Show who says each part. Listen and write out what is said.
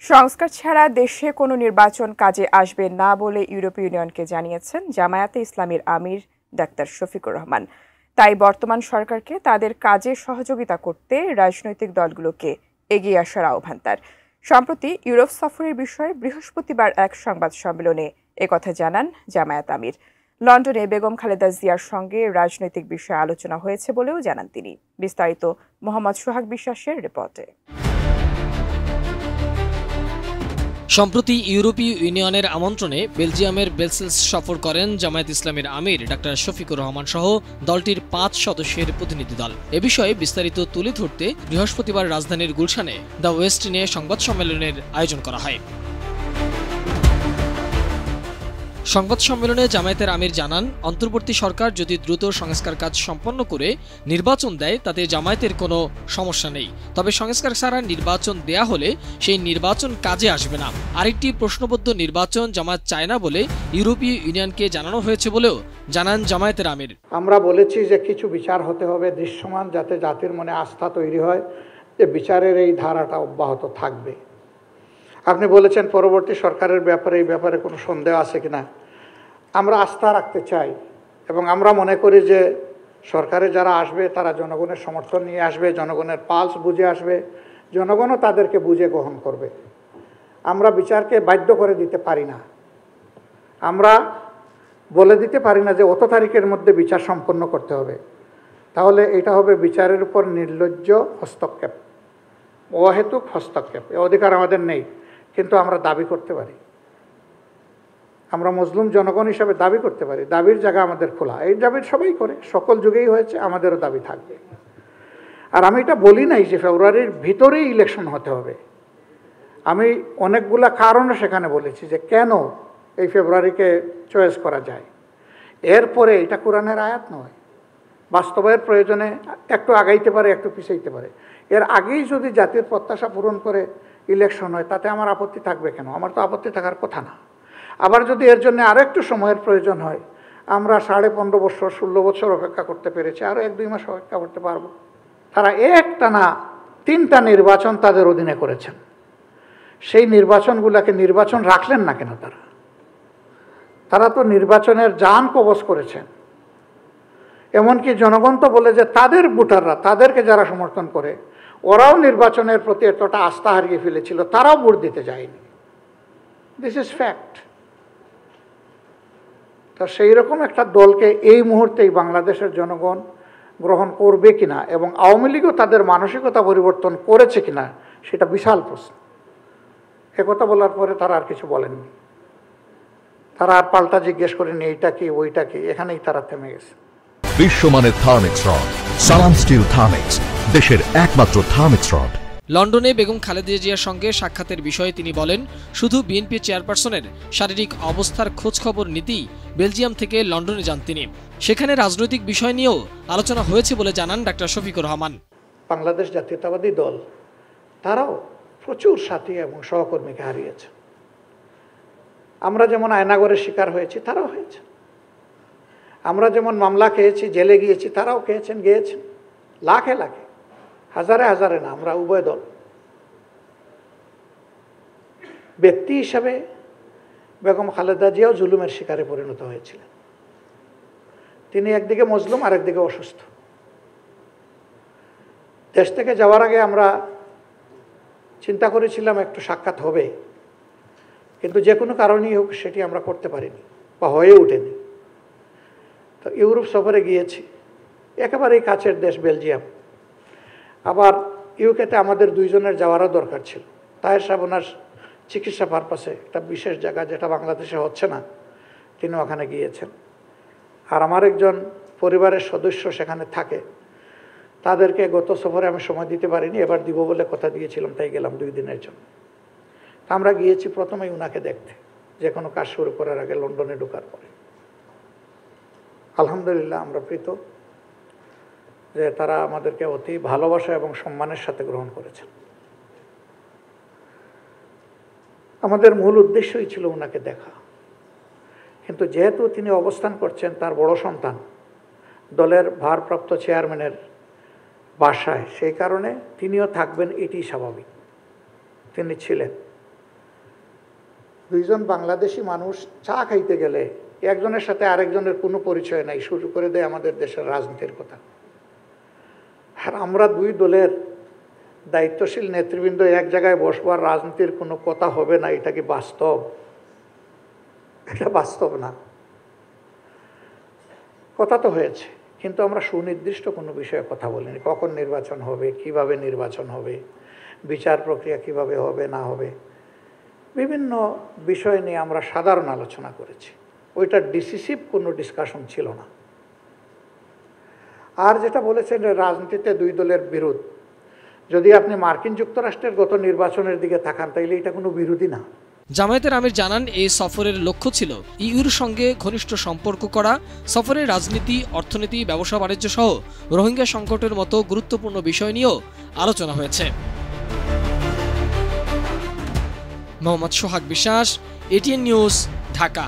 Speaker 1: সংস্কার ছাড়া দেশে কোনো নির্বাচন কাজে আসবে না বলে ইউরোপীয় ইউনিয়নকে জানিয়েছেন জামায়াতে ইসলামীর আমির ডাক্তার শফিকুর রহমান। তাই বর্তমান সরকারকে তাদের কাজে সহযোগিতা করতে রাজনৈতিক দলগুলোকে এগিয়ে আসার আহ্বান তার। সম্প্রতি ইউরোপ সফরের বিষয়ে বৃহস্পতিবার এক সংবাদ সম্মেলনে একথা জানান জামায়াত আমির। লন্ডনে বেগম খালেদা জিয়ার সঙ্গে রাজনৈতিক বিষয়ে আলোচনা হয়েছে বলেও জানান তিনি। বিস্তারিত মোহাম্মদ সোহাগ বিশ্বাসের রিপোর্টে।
Speaker 2: সম্প্রতি ইউরোপীয় ইউনিয়নের আমন্ত্রণে বেলজিয়ামের ব্রাসেলস সফর করেন জামায়াত ইসলামীর আমির ডাক্তার শফিকুর রহমান সহ দলটির ৫ সদস্যের প্রতিনিধি দল। এ বিষয়ে বিস্তারিত তুলে ধরতে বৃহস্পতিবার রাজধানীর গুলশানে দ্য ওয়েস্ট নিয়ে সংবাদ সম্মেলনের আয়োজন করা হয়। সংবাদ সম্মেলনে জামায়াতের আমির জানান, অন্তর্বর্তী সরকার যদি দ্রুত সংস্কার কাজ সম্পন্ন করে নির্বাচন দেয় তাতে জামায়াতের কোনো সমস্যা নেই। তবে সংস্কার ছাড়া নির্বাচন দেয়া হলে সেই নির্বাচন কাজে আসবে না। আরেকটি প্রশ্নবদ্ধ নির্বাচন জামায়াত চায় না বলে ইউরোপীয় ইউনিয়নকে জানানো হয়েছে বলেও জানান জামায়াতের আমির।
Speaker 3: আমরা বলেছি যে কিছু বিচার হতে হবে দৃশ্যমান, যাতে জাতির মনে আস্থা তৈরি হয় যে বিচারের এই ধারাটা অব্যাহত থাকবে। আপনি বলেছেন পরবর্তী সরকারের ব্যাপারে এই ব্যাপারে কোনো সন্দেহ আছে কিনা। আমরা আস্থা রাখতে চাই এবং আমরা মনে করি যে সরকারে যারা আসবে তারা জনগণের সমর্থন নিয়ে আসবে, জনগণের পালস বুঝে আসবে, জনগণও তাদেরকে বুঝে গ্রহণ করবে। আমরা বিচারকে বাধ্য করে দিতে পারি না, আমরা বলে দিতে পারি না যে অত তারিখের মধ্যে বিচার সম্পন্ন করতে হবে। তাহলে এটা হবে বিচারের উপর নির্লজ্জ হস্তক্ষেপ, অহেতুক হস্তক্ষেপ। এ অধিকার আমাদের নেই, কিন্তু আমরা দাবি করতে পারি। আমরা মুসলিম জনগণ হিসাবে দাবি করতে পারি, দাবির জায়গা আমাদের খোলা। এই দাবি সবাই করে, সকল যুগেই হয়েছে, আমাদেরও দাবি থাকবে। আর আমি এটা বলি নাই যে ফেব্রুয়ারির ভিতরেই ইলেকশন হতে হবে। আমি অনেকগুলা কারণে সেখানে বলেছি যে কেন এই ফেব্রুয়ারিকে চয়েস করা যায়। এরপরে এটা কোরআনের আয়াত নয়, বাস্তবায়নের প্রয়োজনে একটু আগাইতে পারে, একটু পিছাইতে পারে। এর আগেই যদি জাতির প্রত্যাশা পূরণ করে ইলেকশন হয় তাতে আমার আপত্তি থাকবে কেন? আমার তো আপত্তি থাকার কথা না। আবার যদি এর জন্য আরও একটু সময়ের প্রয়োজন হয়, আমরা 15.5 বছর 16 বছর অপেক্ষা করতে পেরেছি, আরও 1-2 মাস অপেক্ষা করতে পারবো। তারা একটানা 3টা নির্বাচন তাদের অধীনে করেছেন, সেই নির্বাচনগুলোকে নির্বাচন রাখলেন না কেন? তারা তো নির্বাচনের জান কবজ করেছেন। এমনকি জনগণ তো বলে যে তাদের ভোটাররা, তাদেরকে যারা সমর্থন করে, ওরাও নির্বাচনের প্রতি এতটা আস্থা হারিয়ে ফেলেছিল, তারাও ভোট দিতে যায়নি। This is fact. তো সেই রকম একটা দলকে এই মুহূর্তেই বাংলাদেশের জনগণ গ্রহণ করবে কিনা এবং আওয়ামী লীগও তাদের মানসিকতা পরিবর্তন করেছে কিনা সেটা বিশাল প্রশ্ন। একথা বলার পরে তারা আর কিছু বলেননি, তারা আর পাল্টা জিজ্ঞেস করেনি এইটা কি ওইটা কি, এখানেই তারা থেমে গেছে।
Speaker 4: বিশ্বমানের থার্মিক্স রড, সালাম স্টিল থার্মিক্স, দেশের একমাত্র থার্মিক্স রড।
Speaker 2: লন্ডনে বেগম খালেদা জিয়ার সঙ্গে সাক্ষাতের বিষয়ে তিনি বলেন, শুধু বিএনপি চেয়ারপারসনের শারীরিক অবস্থার খোঁজখবর নিতেই বেলজিয়াম থেকে লন্ডনে যান তিনি। সেখানে রাজনৈতিক বিষয় নিয়েও আলোচনা হয়েছে বলে জানান ডাক্তার শফিকুর রহমান।
Speaker 3: বাংলাদেশ জাতীয়তাবাদী দল তারাও প্রচুর সাথী এবং সহকর্মীকে হারিয়েছে। আমরা যেমন আয়নাগরের শিকার হয়েছি, তারাও হয়েছে। আমরা যেমন মামলা খেয়েছি, জেলে গিয়েছি, তারাও খেয়েছেন, গিয়েছেন, লাখে লাখে, হাজারে হাজারে না। আমরা উভয় দল। ব্যক্তি হিসাবে বেগম খালেদা জিয়াও জুলুমের শিকারে পরিণত হয়েছিলেন। তিনি একদিকে মজলুম, আরেকদিকে অসুস্থ। দেশ থেকে যাওয়ার আগে আমরা চিন্তা করেছিলাম একটু সাক্ষাৎ হবে, কিন্তু যে কোনো কারণেই হোক সেটি আমরা করতে পারিনি বা হয়ে ওঠেনি। তো ইউরোপ সফরে গিয়েছি, একেবারেই কাছের দেশ বেলজিয়াম। আবার ইউকেতে আমাদের দুইজনের যাওয়ারও দরকার ছিল। তাহের সাহেব ওনার চিকিৎসা পারপাসে একটা বিশেষ জায়গা যেটা বাংলাদেশে হচ্ছে না, তিনি ওখানে গিয়েছেন। আর আমার একজন পরিবারের সদস্য সেখানে থাকে, তাদেরকে গত সফরে আমি সময় দিতে পারিনি, এবার দিব বলে কথা দিয়েছিলাম, তাই গেলাম 2 দিনের জন্য। তা আমরা গিয়েছি প্রথমেই ওনাকে দেখতে, যে কোনো কাজ শুরু করার আগে লন্ডনে ঢোকার পরে। আলহামদুলিল্লাহ আমরা প্রীত যে তারা আমাদেরকে অতি ভালোবাসা এবং সম্মানের সাথে গ্রহণ করেছেন। আমাদের মূল উদ্দেশ্যই ছিল ওনাকে দেখা, কিন্তু যেহেতু তিনি অবস্থান করছেন তার বড় সন্তান দলের ভারপ্রাপ্ত চেয়ারম্যানের বাসায়, সেই কারণে তিনিও থাকবেন, এটি স্বাভাবিক। তিনি ছিলেন। দুইজন বাংলাদেশি মানুষ চা খাইতে গেলে একজনের সাথে আরেকজনের কোনো পরিচয় নাই, শুরু করে দেয় আমাদের দেশের রাজনীতির কথা। আর আমরা দুই দলের দায়িত্বশীল নেতৃবৃন্দ এক জায়গায় বসবার রাজনীতির কোনো কথা হবে না, এটা কি বাস্তব? এটা বাস্তব না। কথা তো হয়েছে, কিন্তু আমরা সুনির্দিষ্ট কোনো বিষয়ে কথা বলিনি। কখন নির্বাচন হবে, কিভাবে নির্বাচন হবে, বিচার প্রক্রিয়া কিভাবে হবে না হবে, বিভিন্ন বিষয় নিয়ে আমরা সাধারণ আলোচনা করেছি। ওইটা ডিসিসিভ কোনো ডিসকাশন ছিল না। আর যেটা বলেছেন রাজনীতিতে দুই দলের বিরোধ, যদি আপনি মার্কিন যুক্তরাষ্ট্রের গত নির্বাচনের দিকে তাকান তাইলে এটা কোনো বিরোধী না।
Speaker 2: জামায়াতের আমির জানান, এই সফরের লক্ষ্য ছিল ইউর সঙ্গে ঘনিষ্ঠ সম্পর্ক করা। সফরে রাজনীতি, অর্থনীতি, ব্যবসা বাণিজ্য সহ রোহিঙ্গা সংকটের মতো গুরুত্বপূর্ণ বিষয় নিয়েও আলোচনা হয়েছে। মোহাম্মদ সোহাগ বিশ্বাস, এটিএন নিউজ, ঢাকা।